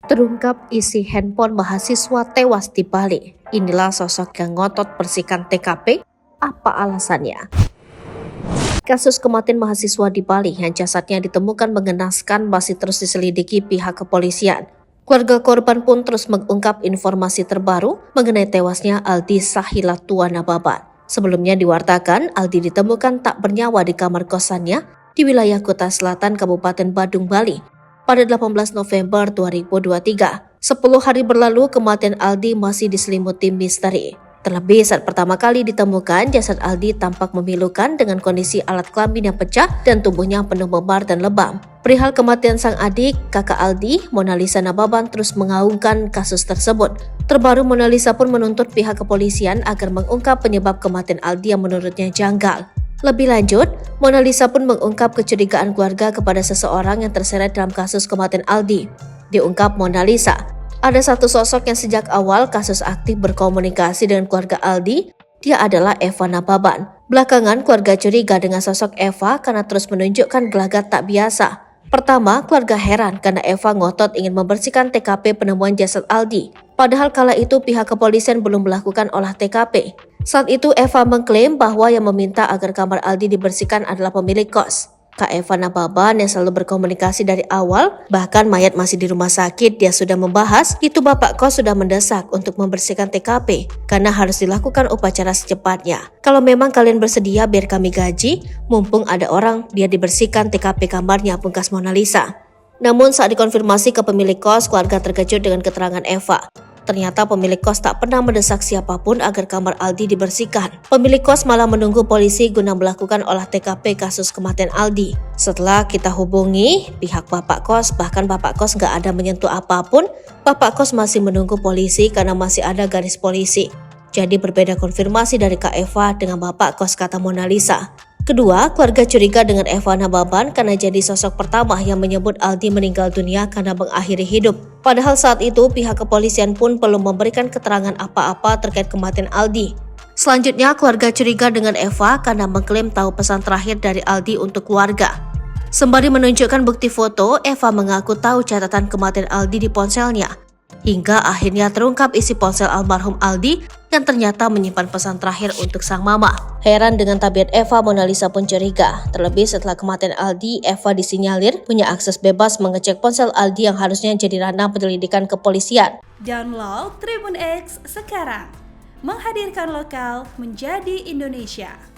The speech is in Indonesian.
Terungkap isi handphone mahasiswa tewas di Bali. Inilah sosok yang ngotot bersihkan TKP. Apa alasannya? Kasus kematian mahasiswa di Bali yang jasadnya ditemukan mengenaskan masih terus diselidiki pihak kepolisian. Keluarga korban pun terus mengungkap informasi terbaru mengenai tewasnya Aldi Sahilatua Nababan. Sebelumnya diwartakan Aldi ditemukan tak bernyawa di kamar kosannya di wilayah Kuta Selatan Kabupaten Badung, Bali pada 18 November 2023. 10 hari berlalu kematian Aldi masih diselimuti misteri. Terlebih saat pertama kali ditemukan, jasad Aldi tampak memilukan dengan kondisi alat kelamin yang pecah dan tubuhnya penuh memar dan lebam. Perihal kematian sang adik, kakak Aldi, Mona Lisa Nababan terus mengaungkan kasus tersebut. Terbaru Mona Lisa pun menuntut pihak kepolisian agar mengungkap penyebab kematian Aldi yang menurutnya janggal. Lebih lanjut, Mona Lisa pun mengungkap kecurigaan keluarga kepada seseorang yang terseret dalam kasus kematian Aldi. Diungkap Mona Lisa, ada satu sosok yang sejak awal kasus aktif berkomunikasi dengan keluarga Aldi. Dia adalah Eva Nababan. Belakangan keluarga curiga dengan sosok Eva karena terus menunjukkan gelagat tak biasa. Pertama, keluarga heran karena Eva ngotot ingin membersihkan TKP penemuan jasad Aldi. Padahal kala itu pihak kepolisian belum melakukan olah TKP. Saat itu Eva mengklaim bahwa yang meminta agar kamar Aldi dibersihkan adalah pemilik kos, Kak Eva Nababan, yang selalu berkomunikasi dari awal. Bahkan mayat masih di rumah sakit, dia sudah membahas itu bapak kos sudah mendesak untuk membersihkan TKP karena harus dilakukan upacara secepatnya. Kalau memang kalian bersedia biar kami gaji, mumpung ada orang biar dibersihkan TKP kamarnya, pungkas Mona Lisa. Namun saat dikonfirmasi ke pemilik kos, keluarga terkejut dengan keterangan Eva. Ternyata pemilik kos tak pernah mendesak siapapun agar kamar Aldi dibersihkan. Pemilik kos malah menunggu polisi guna melakukan olah TKP kasus kematian Aldi. Setelah kita hubungi pihak bapak kos, bahkan bapak kos gak ada menyentuh apapun. Bapak kos masih menunggu polisi karena masih ada garis polisi. Jadi berbeda konfirmasi dari Kak Eva dengan bapak kos, kata Mona Lisa. Kedua, keluarga curiga dengan Eva Nababan karena jadi sosok pertama yang menyebut Aldi meninggal dunia karena mengakhiri hidup. Padahal saat itu pihak kepolisian pun belum memberikan keterangan apa-apa terkait kematian Aldi. Selanjutnya, keluarga curiga dengan Eva karena mengklaim tahu pesan terakhir dari Aldi untuk keluarga. Sembari menunjukkan bukti foto, Eva mengaku tahu catatan kematian Aldi di ponselnya. Hingga akhirnya terungkap isi ponsel almarhum Aldi yang ternyata menyimpan pesan terakhir untuk sang mama. Heran dengan tabiat Eva, Mona Lisa pun curiga. Terlebih setelah kematian Aldi, Eva disinyalir punya akses bebas mengecek ponsel Aldi yang harusnya jadi ranah penyelidikan kepolisian. Download Tribun X sekarang, menghadirkan lokal menjadi Indonesia.